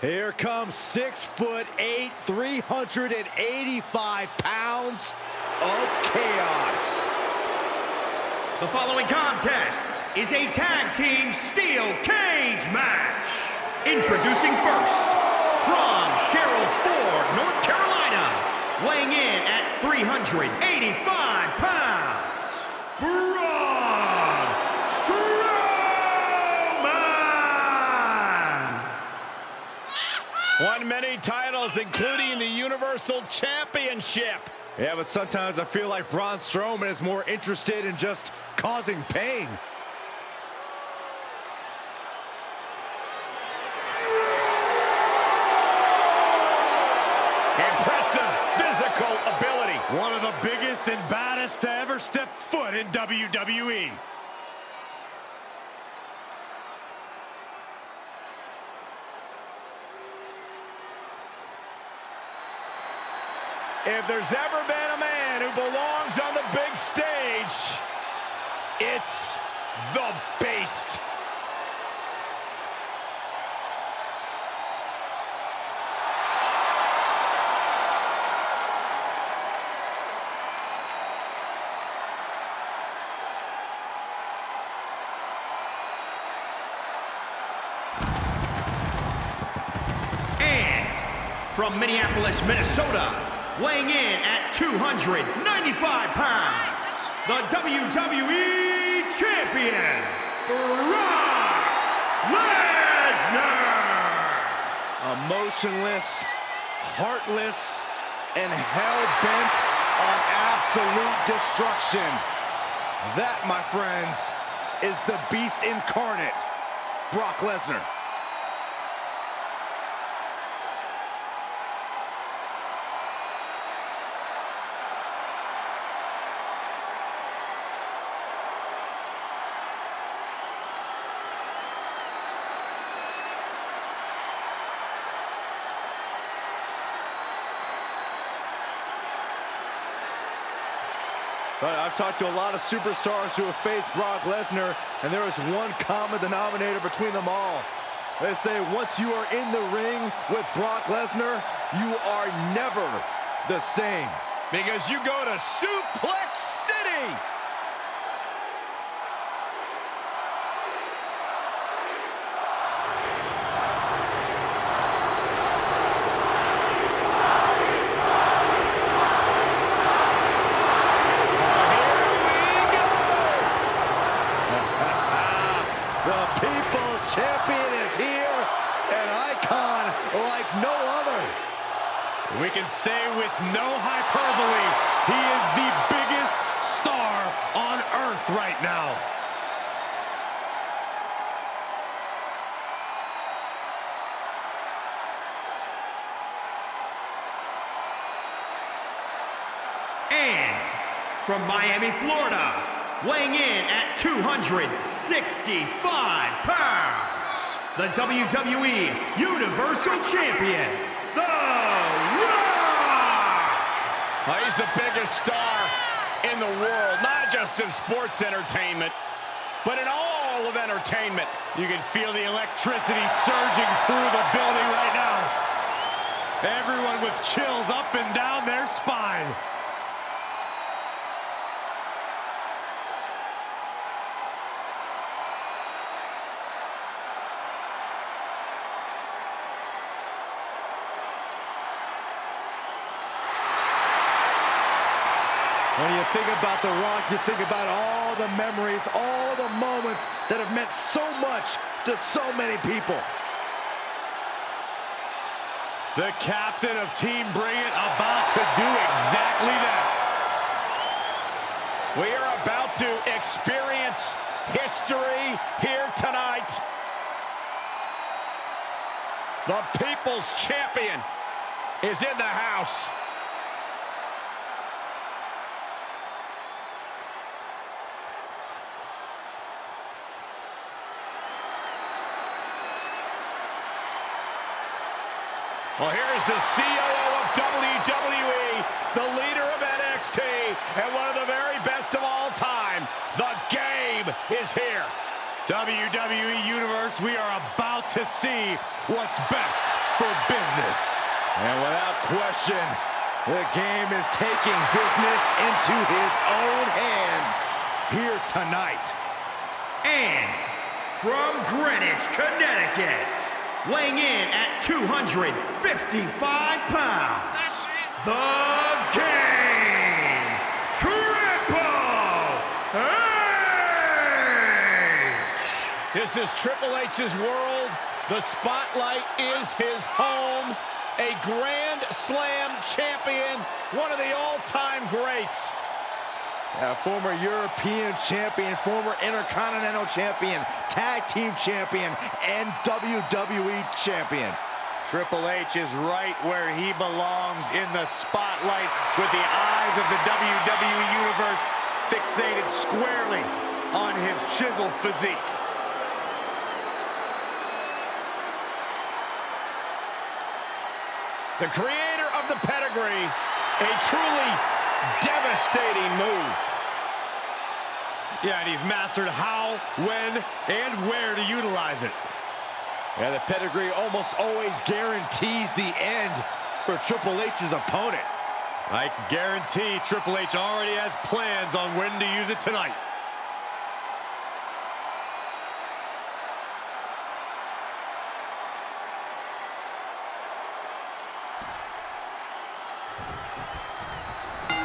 Here comes 6'8", 385 pounds of chaos. The following contest is a tag team steel cage match. Introducing first, from Sherrills Ford, North Carolina, weighing in at 385 pounds, Braun Strowman! Won many titles, including the Universal Championship. Yeah, but sometimes I feel like Braun Strowman is more interested in just causing pain. Impressive physical ability. One of the biggest and baddest to ever step foot in WWE. If there's ever been a man who belongs on the big stage, it's the Beast. And from Minneapolis, Minnesota, weighing in at 295 pounds, the WWE Champion, Brock Lesnar! Emotionless, heartless, and hell-bent on absolute destruction. That, my friends, is the Beast incarnate, Brock Lesnar. But I've talked to a lot of superstars who have faced Brock Lesnar, and there is one common denominator between them all. They say once you are in the ring with Brock Lesnar, you are never the same. Because you go to Suplex City! Champion is here, an icon like no other. We can say with no hyperbole, he is the biggest star on earth right now. And from Miami, Florida, weighing in at 265 pounds, the WWE Universal Champion, The Rock! He's the biggest star in the world, not just in sports entertainment, but in all of entertainment. You can feel the electricity surging through the building right now. Everyone with chills up and down their spine. When you think about The Rock, you think about all the memories, all the moments that have meant so much to so many people. The captain of Team Bring It about to do exactly that. We are about to experience history here tonight. The People's Champion is in the house. Well, here's the COO of WWE, the leader of NXT, and one of the very best of all time. The game is here. WWE Universe, we are about to see what's best for business. And without question, the game is taking business into his own hands here tonight. And from Greenwich, Connecticut, weighing in at 255 pounds, the Game, Triple H! This is Triple H's world. The spotlight is his home. A Grand Slam champion, one of the all-time greats. Former European champion, former Intercontinental champion, Tag Team champion, and WWE champion. Triple H is right where he belongs, in the spotlight, with the eyes of the WWE Universe fixated squarely on his chiseled physique. The creator of the pedigree, a truly devastating move. Yeah, and he's mastered how, when, and where to utilize it. Yeah, the pedigree almost always guarantees the end for Triple H's opponent. I can guarantee Triple H already has plans on when to use it tonight.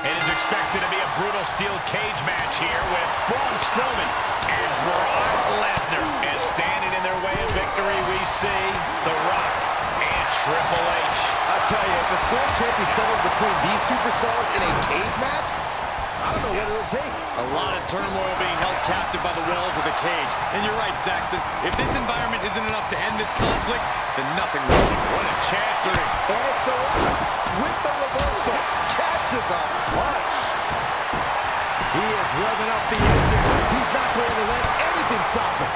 It is expected to be a brutal steel cage match here with Braun Strowman and Brock Lesnar. And standing in their way of victory, we see The Rock and Triple H. I tell you, if the score can't be settled between these superstars in a cage match, I don't know what it'll take. A lot of turmoil being held captive by the walls of the cage. And you're right, Saxton. If this environment isn't enough to end this conflict, then nothing will. What a chancery. And it's The Rock with the reversal. Catches a punch. He is revving up the engine. He's not going to let anything stop him.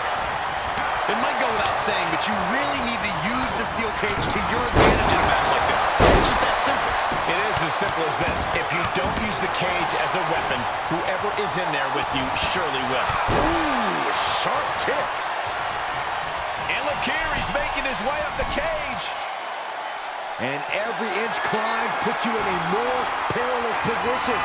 It might go without saying, but you really need to use the steel cage to your advantage in a match like this. It's just that simple. It is as simple as this. If you don't use the cage as a weapon, whoever is in there with you surely will. Ooh, sharp kick. And look here, he's making his way up the cage. And every inch climb puts you in a more perilous position.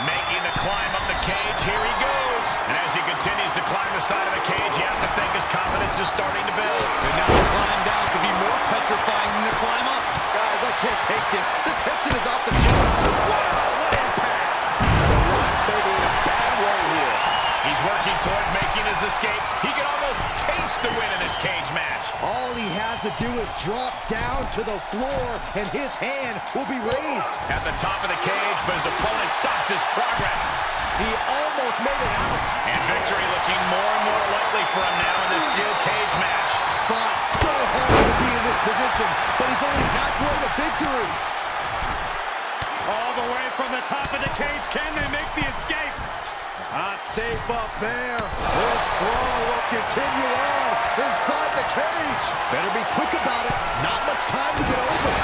Making the climb up the cage, here he goes. And as he continues to climb the side of the cage, you have to think his confidence is starting to build. And now the climb down could be more petrifying than the climb up. Guys, I can't take this. The tension is off the charts. Wow, what impact. The Rock may be in a bad way here. He's working toward making his escape. He can almost taste the win in this cage match. All he has to do is drop down to the floor, and his hand will be raised. At the top of the cage, but his opponent stops his progress. He almost made it out. And victory looking more and more likely for him now in this steel cage match. Fought so hard to be in this position, but he's only halfway to victory. All the way from the top of the cage. Can they make the escape? Not safe up there. This brawl will continue on inside the cage. Better be quick about it. Not much time to get over.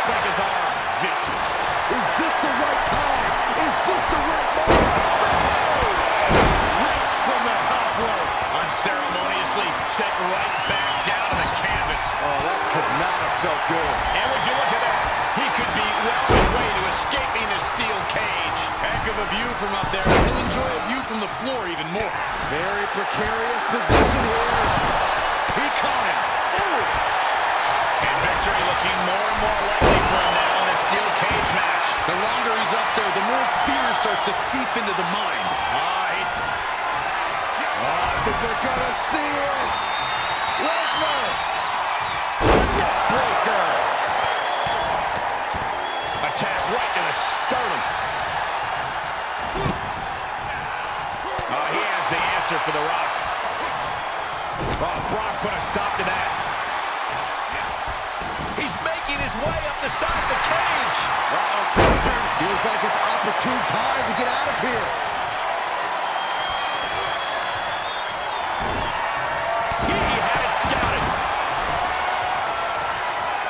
Break his arm. Vicious. Is this the right time? Is this the right moment? Right from the top rope. Unceremoniously set right back down to the canvas. Oh, that could not have felt good. And would you look at that? He could be well on his way to escaping the steel cage. Heck of a view from up there. He'll enjoy a view from the floor even more. Very precarious position here. He caught him. Ooh. And victory looking more and more likely for him now in this steel cage match. The longer he's up there, the more fear starts to seep into the mind. I think we're gonna see it. Lesnar. The neck breaker. Attack right to the sternum. He has the answer for The Rock. Oh, Brock put a stop to that. He's making his way up the side of the cage. Feels like it's opportune time to get out of here. He had it scouted.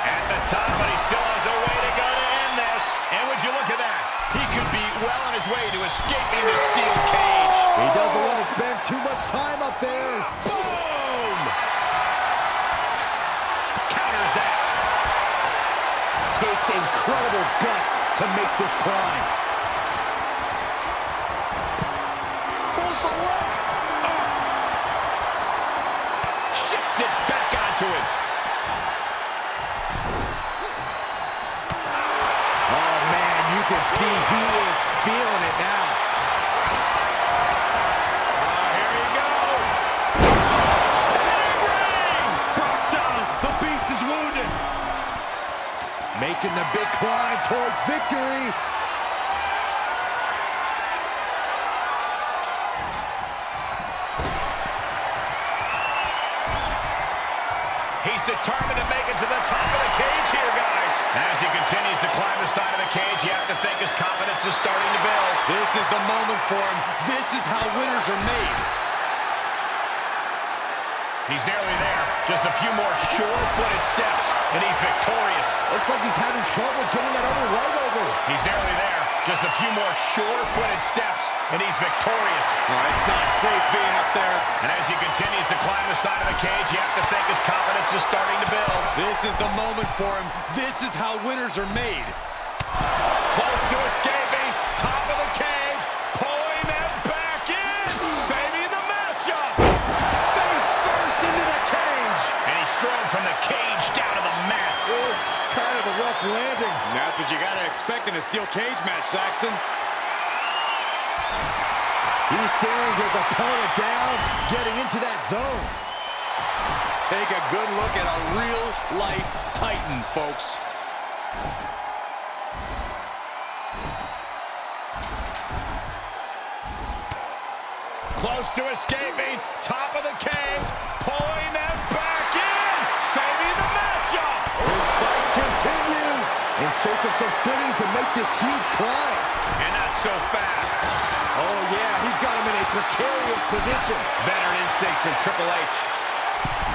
At the top, but he still has a way to go to end this. And would you look at that? He could be well on his way to escaping the steel cage. He doesn't want to spend too much time up there. Boom! Counters that. Takes incredible guts to make this climb. Pulls the left. Shifts it back onto him. Oh, man, you can see he is feeling it now. Here we go. Brock's down. The Beast is wounded. Making the big climb towards victory. He's determined to make it to the top of the cage here, guys. As he continues to climb the side of the cage, you have to think his confidence is starting to build. This is the moment for him. This is how winners are made. He's nearly there. Just a few more sure-footed steps, and he's victorious. Looks like he's having trouble getting that other leg over. He's nearly there. Just a few more sure-footed steps, and he's victorious. Oh, it's not safe being up there. And as he continues to climb the side of the cage, you have to think his confidence is starting to build. This is the moment for him. This is how winners are made. Close to escaping. Top of the cage. Pulling them back in. Saving the matchup. Face first into the cage. And he's thrown from the cage down to the mat. It's kind of a rough landing. That's what you got to expect in a steel cage match, Saxton. He's staring his opponent down, getting into that zone. Take a good look at a real-life Titan, folks. Close to escaping. Top of the cage. Pulling them back in. Saving the matchup. This fight continues. In search of some footing to make this huge climb. And not so fast. Oh, yeah, he's got him in a precarious position. Veteran instincts from Triple H.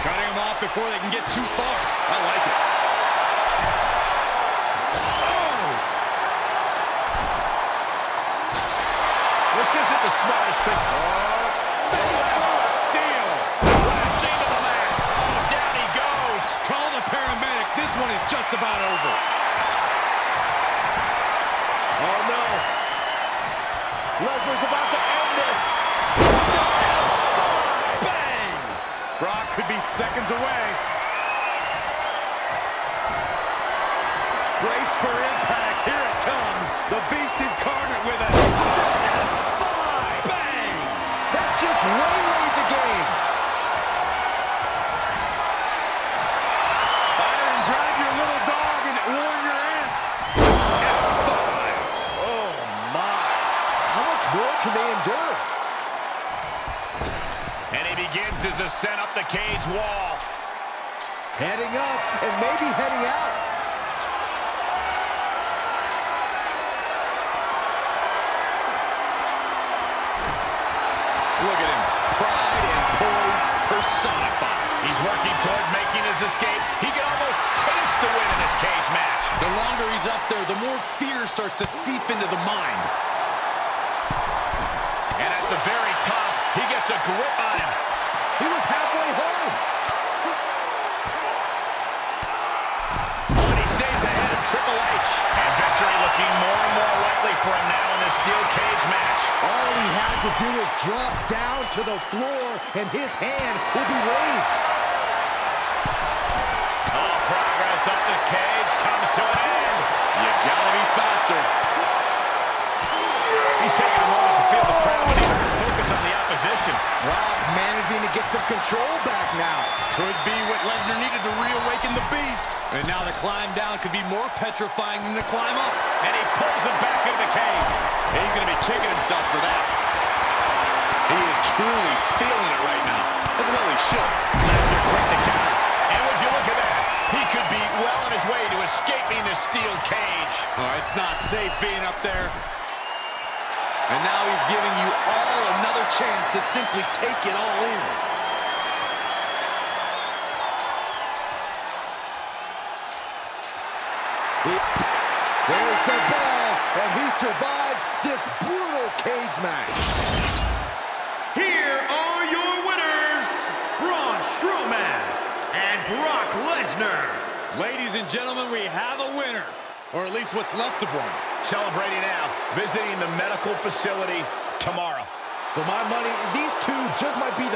Cutting them off before they can get too far. I like it. This isn't the smartest thing. Steel. Flashing to the mat. Oh, down he goes. Call the paramedics. This one is just about over. Oh, no. Lesnar's about to end this. Bang! Brock could be seconds away. Brace for impact. Here it comes. The Beast incarnate with it. Bang! That just waylaid the game. Iron, grab your little dog and warn your aunt. F5. Oh, my. How much more can they endure? And he begins his ascent up the cage wall. Heading up and maybe heading out. Look at him. Pride and poise personified. He's working toward making his escape. He can almost taste the win in this cage match. The longer he's up there, the more fear starts to seep into the mind. And at the very top, he gets a grip on him. He was halfway home. But he stays ahead of Triple H. And victory looking more and more likely for him now in this steel cage match. All he has to do is drop down to the floor, and his hand will be raised. All progress up the cage comes to an end. You gotta be faster. He's taking a moment to feel the crowd, but he better focus on the opposition. Brock managing to get some control back now. Could be what Lesnar needed to reawaken the Beast. And now the climb down could be more petrifying than the climb up. And he pulls him back into the cage. He's gonna be kicking himself for that. He is truly feeling it right now. As well he should. Lesnar quick to counter. And would you look at that? He could be well on his way to escaping the steel cage. Oh, it's not safe being up there. And now he's giving you all another chance to simply take it all in. There's the ball, and he survives this brutal cage match. Here are your winners, Braun Strowman and Brock Lesnar. Ladies and gentlemen, we have a winner, or at least what's left of one. Celebrating now, visiting the medical facility tomorrow. For my money, these two just might be the